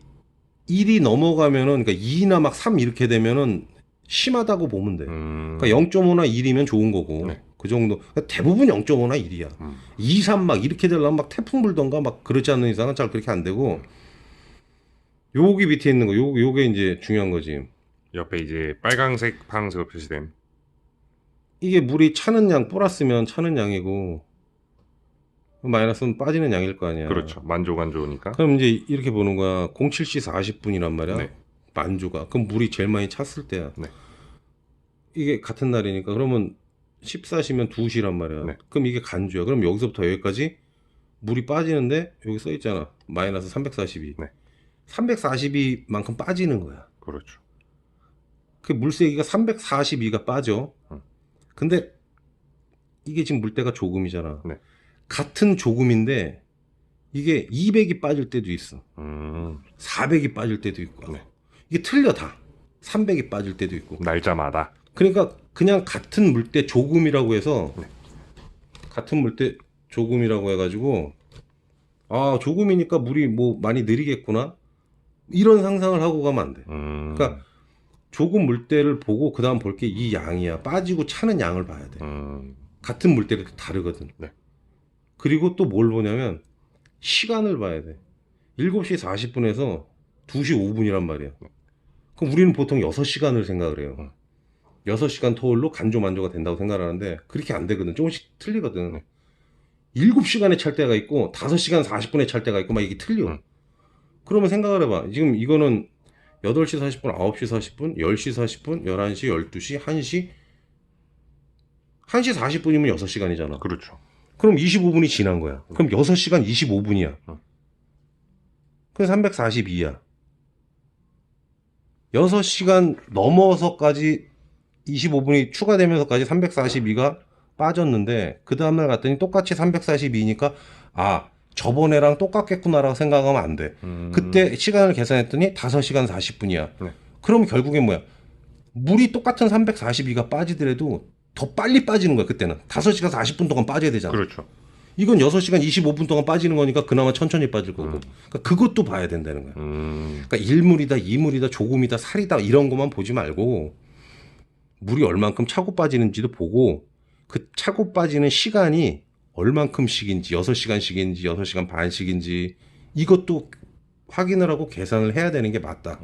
Speaker 2: 1이 넘어가면은 그러니까 2나 막 3 이렇게 되면은 심하다고 보면 돼. 그러니까 0.5나 1이면 좋은 거고.
Speaker 1: 네.
Speaker 2: 그 정도. 그러니까 대부분 0.5나 1이야. 2, 3 막 이렇게 되려면 막 태풍 불던가 막 그렇지 않는 이상은 잘 그렇게 안 되고. 여기 밑에 있는 거, 요게 이제 중요한 거지.
Speaker 1: 옆에 이제 빨강색, 파란색으로 표시된
Speaker 2: 이게 물이 차는 양 플러스면 차는 양이고 마이너스는 빠지는 양일 거 아니야.
Speaker 1: 그렇죠. 만조가 안 좋으니까.
Speaker 2: 그럼 이제 이렇게 보는 거야. 07시 40분이란 말이야.
Speaker 1: 네.
Speaker 2: 만조가. 그럼 물이 제일 많이 찼을 때야.
Speaker 1: 네.
Speaker 2: 이게 같은 날이니까 그러면 14시면 2시란 말이야.
Speaker 1: 네.
Speaker 2: 그럼 이게 간주야. 그럼 여기서부터 여기까지 물이 빠지는데 여기 써 있잖아. 마이너스 342.
Speaker 1: 네.
Speaker 2: 342만큼 빠지는 거야.
Speaker 1: 그렇죠.
Speaker 2: 그 물세기가 342가 빠져. 근데 이게 지금 물때가 조금이잖아.
Speaker 1: 네.
Speaker 2: 같은 조금인데 이게 200이 빠질 때도 있어. 400이 빠질 때도 있고.
Speaker 1: 네.
Speaker 2: 이게 틀려 다. 300이 빠질 때도 있고.
Speaker 1: 날짜마다.
Speaker 2: 그러니까 그냥 같은 물때 조금이라고 해서
Speaker 1: 네.
Speaker 2: 같은 물때 조금이라고 해가지고 아 조금이니까 물이 뭐 많이 느리겠구나 이런 상상을 하고 가면 안 돼. 그러니까 조금 물때를 보고 그 다음 볼 게 이 양이야. 빠지고 차는 양을 봐야 돼. 같은 물때가 다르거든.
Speaker 1: 네.
Speaker 2: 그리고 또 뭘 보냐면 시간을 봐야 돼. 7시 40분에서 2시 5분이란 말이야. 그럼 우리는 보통 6시간을 생각을 해요. 6시간 토울로 간조 만조가 된다고 생각을 하는데 그렇게 안 되거든. 조금씩 틀리거든. 7시간에 찰 때가 있고 5시간 40분에 찰 때가 있고 막 이게 틀려. 그러면 생각을 해봐. 지금 이거는 8시 40분, 9시 40분, 10시 40분, 11시, 12시, 1시 1시 40분이면 6시간이잖아.
Speaker 1: 그렇죠.
Speaker 2: 그럼 25분이 지난 거야. 그럼 6시간 25분이야. 그래서 342야. 6시간 넘어서까지 25분이 추가되면서까지 342가 빠졌는데 그 다음날 갔더니 똑같이 342니까 아 저번에랑 똑같겠구나라고 생각하면 안 돼. 그때 시간을 계산했더니 5시간 40분이야.
Speaker 1: 네.
Speaker 2: 그럼 결국엔 뭐야? 물이 똑같은 342가 빠지더라도 더 빨리 빠지는 거야. 그때는 5시간 40분 동안 빠져야 되잖아.
Speaker 1: 그렇죠.
Speaker 2: 이건 6시간 25분 동안 빠지는 거니까 그나마 천천히 빠질 거고. 그러니까 그것도 봐야 된다는 거야. 그러니까 1물이다, 2물이다, 조금이다, 살이다 이런 것만 보지 말고 물이 얼만큼 차고 빠지는지도 보고 그 차고 빠지는 시간이 얼만큼씩인지 6시간씩인지 6시간 반씩인지 이것도 확인을 하고 계산을 해야 되는 게 맞다.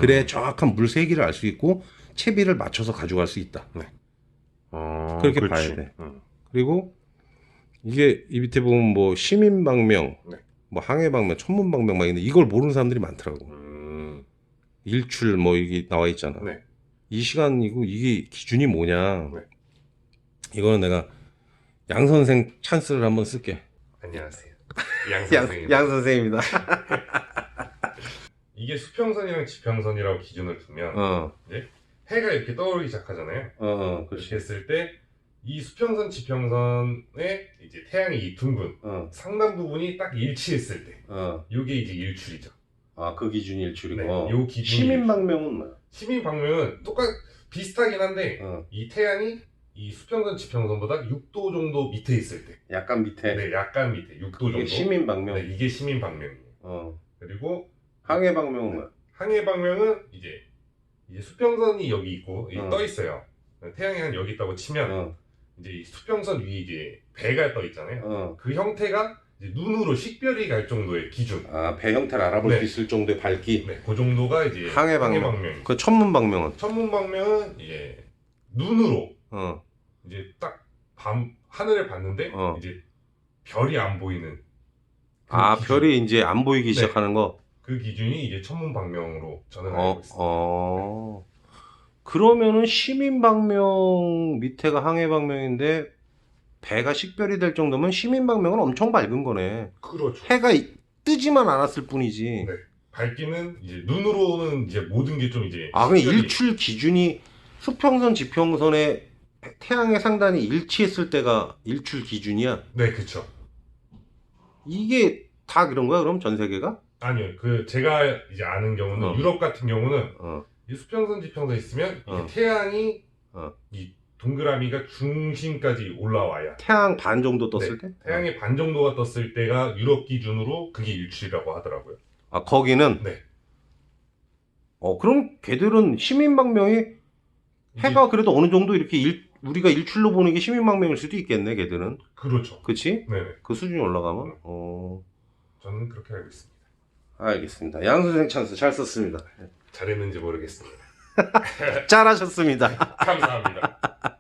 Speaker 2: 그래 정확한 물 세기를 알 수 있고 채비를 맞춰서 가져갈 수 있다.
Speaker 1: 네.
Speaker 2: 그렇게
Speaker 1: 그렇지.
Speaker 2: 봐야 돼. 그리고 이게 이 밑에 보면 뭐 시민방명,
Speaker 1: 네.
Speaker 2: 뭐 항해방명, 천문방명 막 있는데 이걸 모르는 사람들이 많더라고. 일출 뭐 이게 나와 있잖아.
Speaker 1: 네.
Speaker 2: 이 시간이고 이게 기준이 뭐냐.
Speaker 1: 네.
Speaker 2: 이거는 내가 양 선생 찬스를 한번 쓸게.
Speaker 1: 안녕하세요. 양 선생입니다.
Speaker 2: 양 선생입니다.
Speaker 1: 이게 수평선이랑 지평선이라고 기준을 두면 이제 해가 이렇게 떠오르기 시작하잖아요.
Speaker 2: 그렇지.
Speaker 1: 이렇게 했을 때 이 수평선, 지평선에 이제 태양이 이 둥근 상단 부분이 딱 일치했을 때 이게 이제 일출이죠.
Speaker 2: 아, 그 기준이 일출이고.
Speaker 1: 네, 요 기준이
Speaker 2: 시민방명은 뭐야?
Speaker 1: 시민방명은 비슷하긴 한데 이 태양이 이 수평선, 지평선보다 6도 정도 밑에 있을 때.
Speaker 2: 약간 밑에.
Speaker 1: 네, 약간 밑에 6도 정도.
Speaker 2: 이게 시민방명.
Speaker 1: 네, 이게 시민방명이에요. 그리고
Speaker 2: 항해방명은 뭐야?
Speaker 1: 항해방명은 이제 수평선이 여기 있고 떠 있어요. 태양이 한 여기 있다고 치면 이제 이 수평선 위에 이제 배가 떠 있잖아요. 그 형태가 이제 눈으로 식별이 갈 정도의 기준.
Speaker 2: 아, 배 형태를 알아볼
Speaker 1: 네.
Speaker 2: 수 있을 정도의 밝기.
Speaker 1: 네, 그 정도가 이제
Speaker 2: 항해방명. 그 천문방명은?
Speaker 1: 천문방명은 이제 눈으로 이제 딱 밤 하늘을 봤는데 이제 별이 안 보이는.
Speaker 2: 아,
Speaker 1: 기준.
Speaker 2: 별이 이제 안 보이기
Speaker 1: 네.
Speaker 2: 시작하는 거.
Speaker 1: 그 기준이 이제 천문방명으로 저는 알고 있습니다.
Speaker 2: 그러면은 시민방명 밑에가 항해방명인데 배가 식별이 될 정도면 시민방명은 엄청 밝은 거네.
Speaker 1: 그렇죠.
Speaker 2: 해가 뜨지만 않았을 뿐이지.
Speaker 1: 네. 밝기는 이제 눈으로는 이제 모든 게 좀 이제.
Speaker 2: 아, 그럼
Speaker 1: 식별이-
Speaker 2: 일출 기준이 수평선, 지평선에 태양의 상단이 일치했을 때가 일출 기준이야?
Speaker 1: 네, 그렇죠.
Speaker 2: 이게 다 그런 거야, 그럼 전 세계가?
Speaker 1: 아니요, 그 제가 이제 아는 경우는 유럽 같은 경우는 이 수평선, 지평선 있으면 이게 태양이 이 동그라미가 중심까지 올라와야.
Speaker 2: 태양 반 정도 떴을 때?
Speaker 1: 태양의 반 정도가 떴을 때가 유럽 기준으로 그게 일출이라고 하더라고요.
Speaker 2: 아, 거기는?
Speaker 1: 네.
Speaker 2: 그럼 걔들은 시민방명이 해가 그래도 어느 정도 이렇게 우리가 일출로 보는 게 시민방명일 수도 있겠네, 걔들은.
Speaker 1: 그렇죠.
Speaker 2: 그치?
Speaker 1: 네네.
Speaker 2: 그 수준이 올라가면?
Speaker 1: 저는 그렇게 알고 있습니다.
Speaker 2: 알겠습니다. 양 선생 찬스 잘 썼습니다.
Speaker 1: 잘했는지 모르겠습니다.
Speaker 2: 잘하셨습니다.
Speaker 1: 감사합니다.